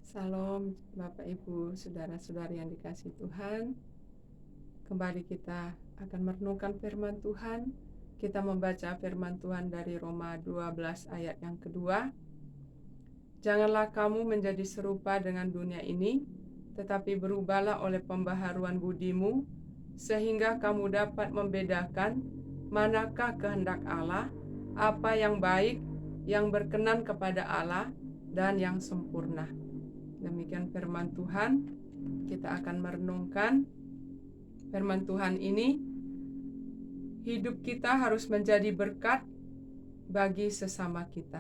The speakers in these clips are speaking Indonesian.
Salam Bapak Ibu, saudara-saudari yang dikasihi Tuhan. Kembali kita akan merenungkan firman Tuhan. Kita membaca firman Tuhan dari Roma 12 ayat yang kedua. Janganlah kamu menjadi serupa dengan dunia ini, tetapi berubahlah oleh pembaharuan budimu, sehingga kamu dapat membedakan manakah kehendak Allah, apa yang baik, yang berkenan kepada Allah, dan yang sempurna. Demikian firman Tuhan. Kita akan merenungkan firman Tuhan ini. Hidup kita harus menjadi berkat bagi sesama kita.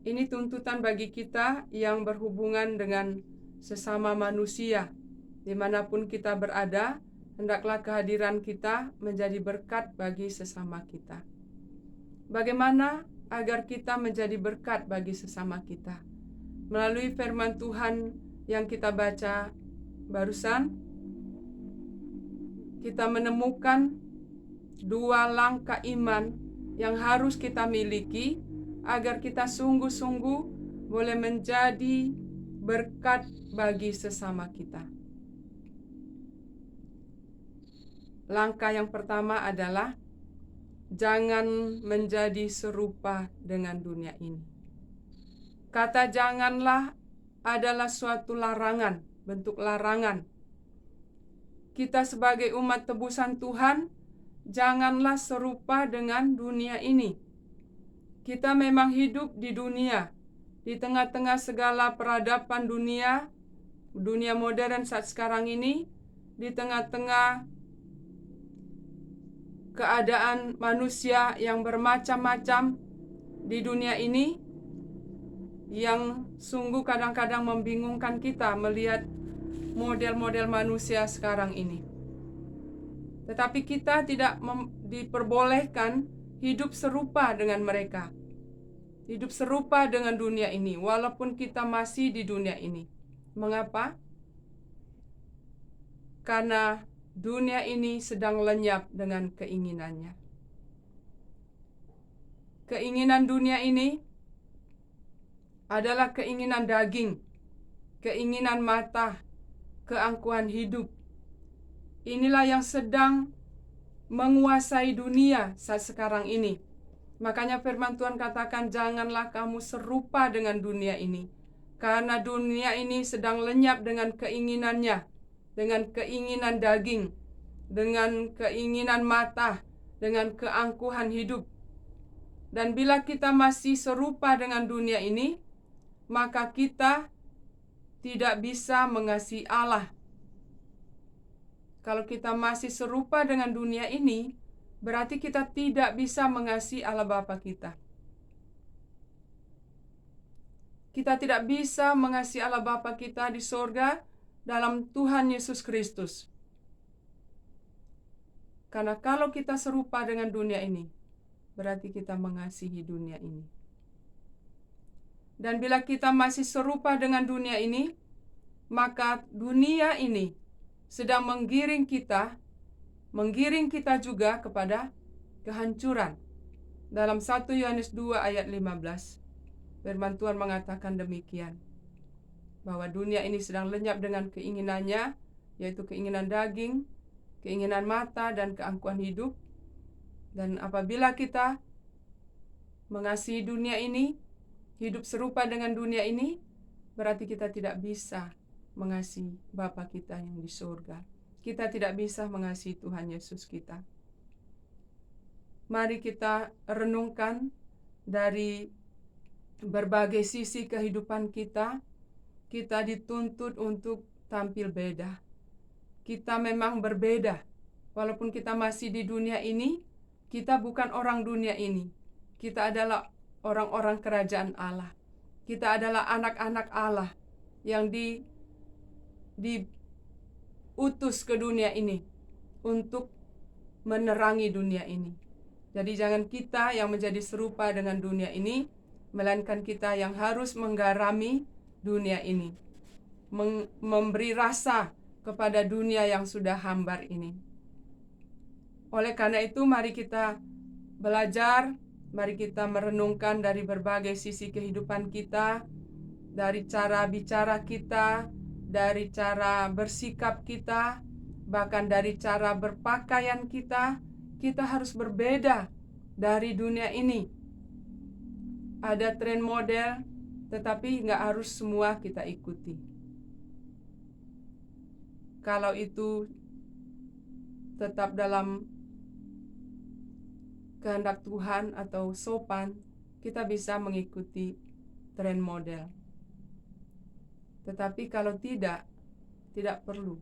Ini tuntutan bagi kita yang berhubungan dengan sesama manusia. Dimanapun kita berada, hendaklah kehadiran kita menjadi berkat bagi sesama kita. Bagaimana agar kita menjadi berkat bagi sesama kita? Melalui firman Tuhan yang kita baca barusan, kita menemukan dua langkah iman yang harus kita miliki agar kita sungguh-sungguh boleh menjadi berkat bagi sesama kita. Langkah yang pertama adalah jangan menjadi serupa dengan dunia ini. Kata janganlah adalah suatu larangan, bentuk larangan. Kita sebagai umat tebusan Tuhan, janganlah serupa dengan dunia ini. Kita memang hidup di dunia, di tengah-tengah segala peradaban dunia, dunia modern saat sekarang ini, di tengah-tengah keadaan manusia yang bermacam-macam di dunia ini, yang sungguh kadang-kadang membingungkan kita melihat model-model manusia sekarang ini. Tetapi kita tidak diperbolehkan hidup serupa dengan mereka, hidup serupa dengan dunia ini, walaupun kita masih di dunia ini. Mengapa? Karena dunia ini sedang lenyap dengan keinginannya. Keinginan dunia ini adalah keinginan daging, keinginan mata, keangkuhan hidup. Inilah yang sedang menguasai dunia saat sekarang ini. Makanya firman Tuhan katakan, janganlah kamu serupa dengan dunia ini, karena dunia ini sedang lenyap dengan keinginannya, dengan keinginan daging, dengan keinginan mata, dengan keangkuhan hidup. Dan bila kita masih serupa dengan dunia ini, maka kita tidak bisa mengasihi Allah. Kalau kita masih serupa dengan dunia ini, berarti kita tidak bisa mengasihi Allah Bapa kita. Kita tidak bisa mengasihi Allah Bapa kita di sorga dalam Tuhan Yesus Kristus. Karena kalau kita serupa dengan dunia ini, berarti kita mengasihi dunia ini. Dan bila kita masih serupa dengan dunia ini, maka dunia ini sedang menggiring kita juga kepada kehancuran. Dalam 1 Yohanes 2 ayat 15, firman Tuhan mengatakan demikian, bahwa dunia ini sedang lenyap dengan keinginannya, yaitu keinginan daging, keinginan mata, dan keangkuhan hidup. Dan apabila kita mengasihi dunia ini, hidup serupa dengan dunia ini, berarti kita tidak bisa mengasihi Bapa kita yang di surga. Kita tidak bisa mengasihi Tuhan Yesus kita. Mari kita renungkan dari berbagai sisi kehidupan kita. Kita dituntut untuk tampil beda. Kita memang berbeda. Walaupun kita masih di dunia ini, kita bukan orang dunia ini. Kita adalah orang-orang kerajaan Allah. Kita adalah anak-anak Allah yang diutus ke dunia ini untuk menerangi dunia ini. Jadi jangan kita yang menjadi serupa dengan dunia ini, melainkan kita yang harus menggarami dunia ini, memberi rasa kepada dunia yang sudah hambar ini. Oleh karena itu, mari kita belajar, mari kita merenungkan dari berbagai sisi kehidupan kita, dari cara bicara kita, dari cara bersikap kita, bahkan dari cara berpakaian kita. Kita harus berbeda dari dunia ini. Ada tren model, tetapi nggak harus semua kita ikuti. Kalau itu tetap dalam kehendak Tuhan atau sopan, kita bisa mengikuti tren model. Tetapi kalau tidak perlu.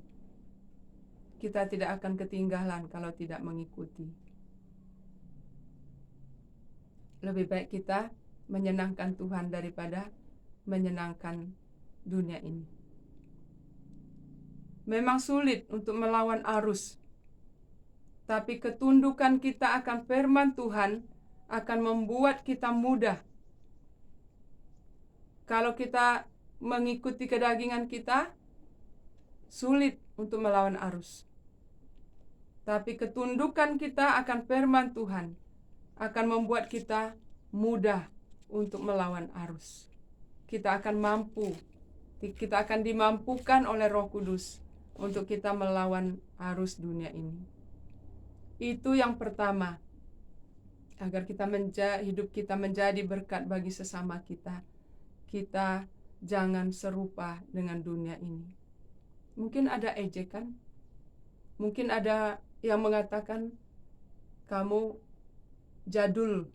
Kita tidak akan ketinggalan kalau tidak mengikuti. Lebih baik kita menyenangkan Tuhan daripada menyenangkan dunia ini. Memang sulit untuk melawan arus, tapi ketundukan kita akan firman Tuhan akan membuat kita mudah. Kalau kita mengikuti kedagingan kita, sulit untuk melawan arus. Tapi ketundukan kita akan firman Tuhan akan membuat kita mudah untuk melawan arus. Kita akan dimampukan oleh Roh Kudus untuk kita melawan arus dunia ini. Itu yang pertama, agar hidup kita menjadi berkat bagi sesama kita. Kita jangan serupa dengan dunia ini. Mungkin ada ejekan, mungkin ada yang mengatakan kamu jadul,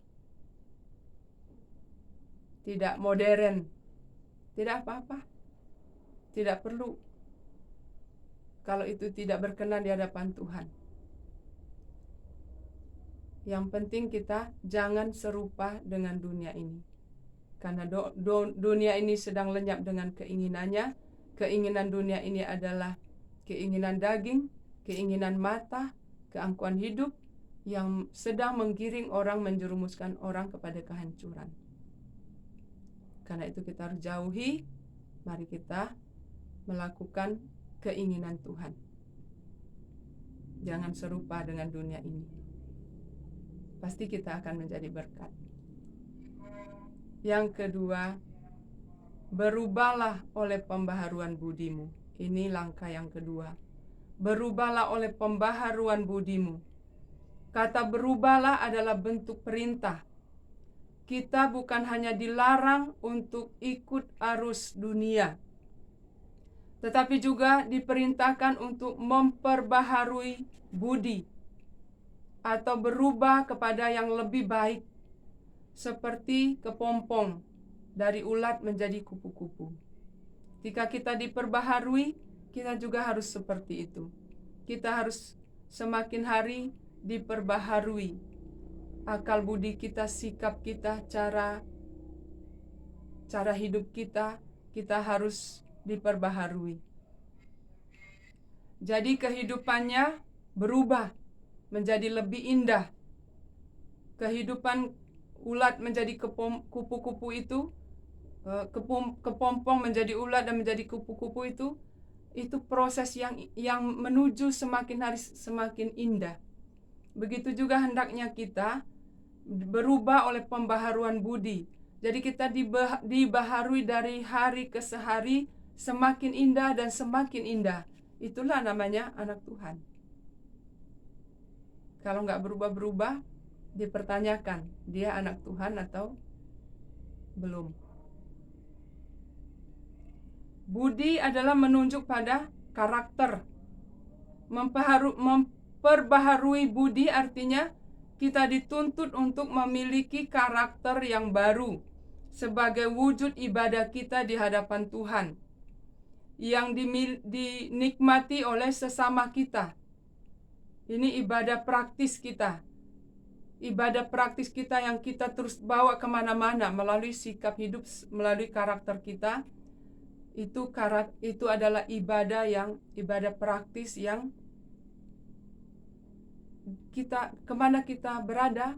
tidak modern. Tidak apa-apa, tidak perlu. Kalau itu tidak berkenan di hadapan Tuhan. Yang penting kita jangan serupa dengan dunia ini. Karena dunia ini sedang lenyap dengan keinginannya. Keinginan dunia ini adalah keinginan daging, keinginan mata, keangkuhan hidup yang sedang menggiring orang, menjerumuskan orang kepada kehancuran. Karena itu kita harus jauhi. Mari kita melakukan keinginan Tuhan. Jangan serupa dengan dunia ini. Pasti kita akan menjadi berkat. Yang kedua, berubahlah oleh pembaharuan budimu. Ini langkah yang kedua. Berubahlah oleh pembaharuan budimu. Kata berubahlah adalah bentuk perintah. Kita bukan hanya dilarang untuk ikut arus dunia, tetapi juga diperintahkan untuk memperbaharui budi atau berubah kepada yang lebih baik, seperti kepompong dari ulat menjadi kupu-kupu. Jika kita diperbaharui, kita juga harus seperti itu. Kita harus semakin hari diperbaharui. Akal budi kita, sikap kita, cara hidup kita harus diperbaharui. Jadi kehidupannya berubah menjadi lebih indah. Kehidupan ulat menjadi kupu-kupu itu, kepompong menjadi ulat dan menjadi kupu-kupu itu proses yang menuju semakin hari semakin indah. Begitu juga hendaknya kita berubah oleh pembaharuan budi. Jadi kita dibaharui dari hari ke hari, semakin indah dan semakin indah. Itulah namanya anak Tuhan. Kalau nggak berubah-berubah, dipertanyakan dia anak Tuhan atau belum. Budi adalah menunjuk pada karakter. Memperbaharui budi artinya kita dituntut untuk memiliki karakter yang baru sebagai wujud ibadah kita di hadapan Tuhan, yang dinikmati oleh sesama kita. Ini ibadah praktis kita. Ibadah praktis kita yang kita terus bawa kemana-mana melalui sikap hidup, melalui karakter kita. Itu adalah ibadah praktis yang kita, kemana kita berada,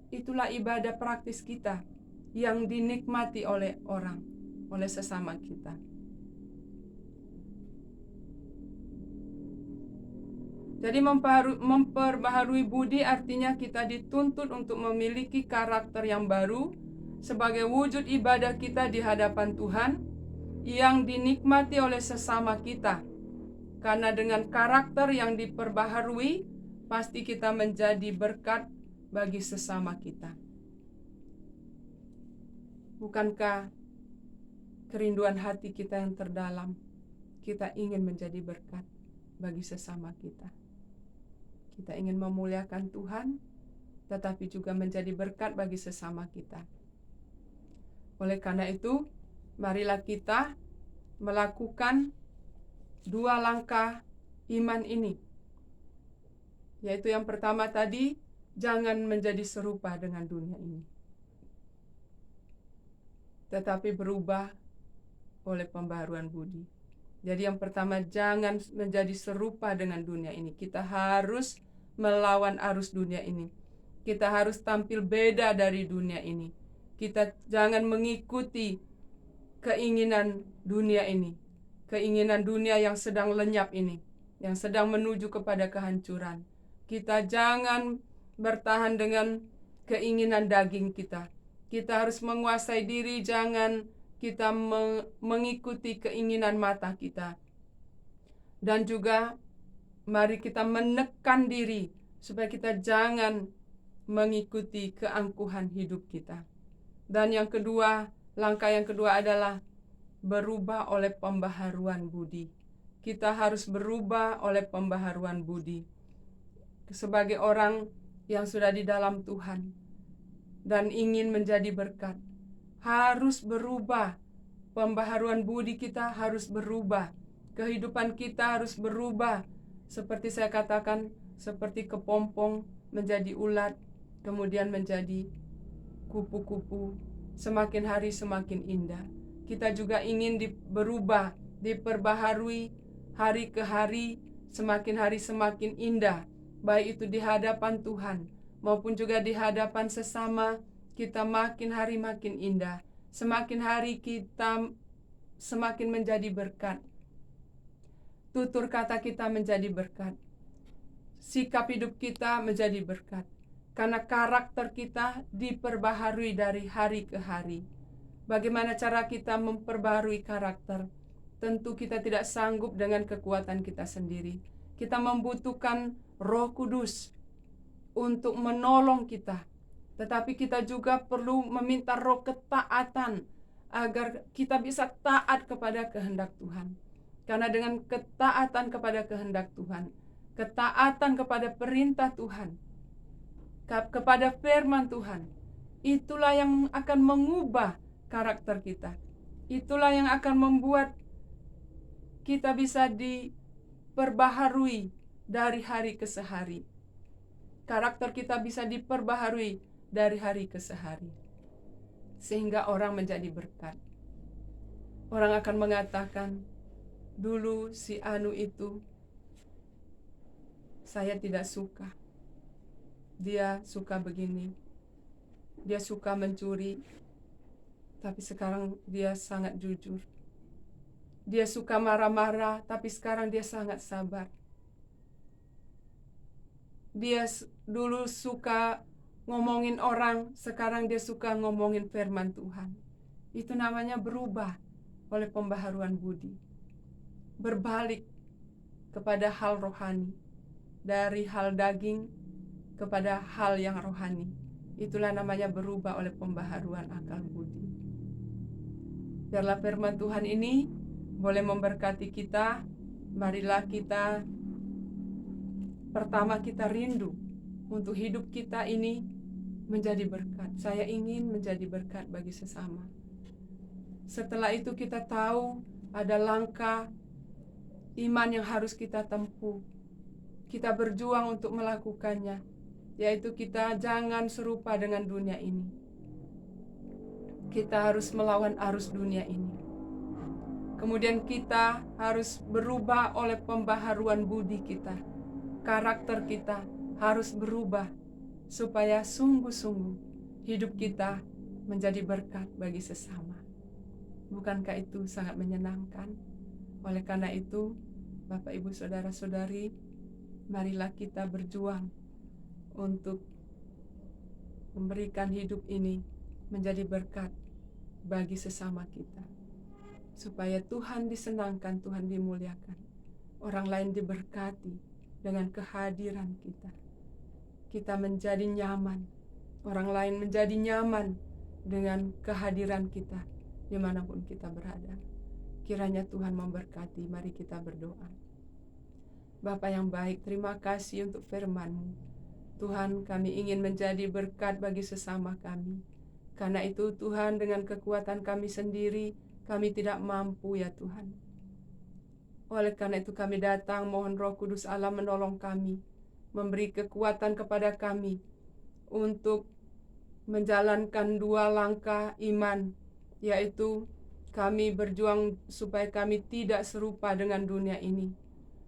itulah ibadah praktis kita yang dinikmati oleh orang, oleh sesama kita. Jadi memperbaharui budi artinya kita dituntut untuk memiliki karakter yang baru sebagai wujud ibadah kita di hadapan Tuhan, yang dinikmati oleh sesama kita. Karena dengan karakter yang diperbaharui, pasti kita menjadi berkat bagi sesama kita. Bukankah kerinduan hati kita yang terdalam, kita ingin menjadi berkat bagi sesama kita. Kita ingin memuliakan Tuhan, tetapi juga menjadi berkat bagi sesama kita. Oleh karena itu, marilah kita melakukan 2 langkah iman ini. Yaitu yang pertama tadi, jangan menjadi serupa dengan dunia ini, tetapi berubah oleh pembaharuan budi. Jadi yang pertama, jangan menjadi serupa dengan dunia ini. Kita harus melawan arus dunia ini. Kita harus tampil beda dari dunia ini. Kita jangan mengikuti keinginan dunia ini. Keinginan dunia yang sedang lenyap ini, yang sedang menuju kepada kehancuran. Kita jangan bertahan dengan keinginan daging kita. Kita harus menguasai diri, jangan kita mengikuti keinginan mata kita. Dan juga mari kita menekan diri supaya kita jangan mengikuti keangkuhan hidup kita. Dan yang kedua, langkah yang kedua adalah berubah oleh pembaharuan budi. Kita harus berubah oleh pembaharuan budi. Sebagai orang yang sudah di dalam Tuhan dan ingin menjadi berkat, harus berubah. Pembaharuan budi kita harus berubah. Kehidupan kita harus berubah. Seperti saya katakan, seperti kepompong menjadi ulat, kemudian menjadi kupu-kupu, semakin hari semakin indah. Kita juga ingin berubah, diperbaharui hari ke hari, semakin hari semakin indah, baik itu di hadapan Tuhan maupun juga di hadapan sesama. Kita makin hari makin indah, semakin hari kita semakin menjadi berkat. Tutur kata kita menjadi berkat, sikap hidup kita menjadi berkat, karena karakter kita diperbaharui dari hari ke hari. Bagaimana cara kita memperbaharui karakter? Tentu kita tidak sanggup dengan kekuatan kita sendiri. Kita membutuhkan Roh Kudus untuk menolong kita. Tetapi kita juga perlu meminta roh ketaatan agar kita bisa taat kepada kehendak Tuhan. Karena dengan ketaatan kepada kehendak Tuhan, ketaatan kepada perintah Tuhan, kepada firman Tuhan, itulah yang akan mengubah karakter kita. Itulah yang akan membuat kita bisa diperbaharui dari hari ke hari. Karakter kita bisa diperbaharui dari hari ke hari, sehingga orang menjadi berkat. Orang akan mengatakan, dulu si Anu itu saya tidak suka. Dia suka begini, dia suka mencuri, tapi sekarang dia sangat jujur. Dia suka marah-marah, tapi sekarang dia sangat sabar. Dia dulu suka ngomongin orang, sekarang dia suka ngomongin firman Tuhan. Itu namanya berubah oleh pembaharuan budi. Berbalik kepada hal rohani, dari hal daging kepada hal yang rohani. Itulah namanya berubah oleh pembaharuan akal budi. Biarlah firman Tuhan ini boleh memberkati kita. Marilah kita, pertama kita rindu untuk hidup kita ini menjadi berkat. Saya ingin menjadi berkat bagi sesama. Setelah itu kita tahu ada langkah iman yang harus kita tempuh. Kita berjuang untuk melakukannya, yaitu kita jangan serupa dengan dunia ini. Kita harus melawan arus dunia ini. Kemudian kita harus berubah oleh pembaharuan budi kita. Karakter kita harus berubah supaya sungguh-sungguh hidup kita menjadi berkat bagi sesama. Bukankah itu sangat menyenangkan? Oleh karena itu, Bapak, Ibu, Saudara-saudari, marilah kita berjuang untuk memberikan hidup ini menjadi berkat bagi sesama kita. supaya Tuhan disenangkan, Tuhan dimuliakan. Orang lain diberkati dengan kehadiran kita. Kita menjadi nyaman, orang lain menjadi nyaman dengan kehadiran kita dimanapun kita berada. Kiranya Tuhan memberkati. Mari kita berdoa. Bapa yang baik, terima kasih untuk firman-Mu. Tuhan, kami ingin menjadi berkat bagi sesama kami. Karena itu Tuhan, dengan kekuatan kami sendiri, kami tidak mampu ya Tuhan. Oleh karena itu kami datang, mohon Roh Kudus Allah menolong kami, memberi kekuatan kepada kami untuk menjalankan 2 langkah iman, yaitu kami berjuang supaya kami tidak serupa dengan dunia ini.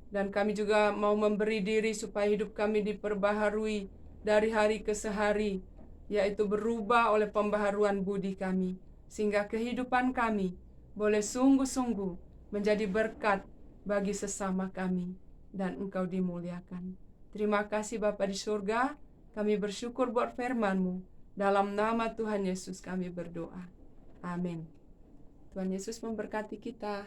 Dan kami juga mau memberi diri supaya hidup kami diperbaharui dari hari ke hari, yaitu berubah oleh pembaharuan budi kami, sehingga kehidupan kami boleh sungguh-sungguh menjadi berkat bagi sesama kami, dan Engkau dimuliakan. Terima kasih Bapa di surga, kami bersyukur buat firman-Mu. Dalam nama Tuhan Yesus kami berdoa. Amin. Tuhan Yesus memberkati kita.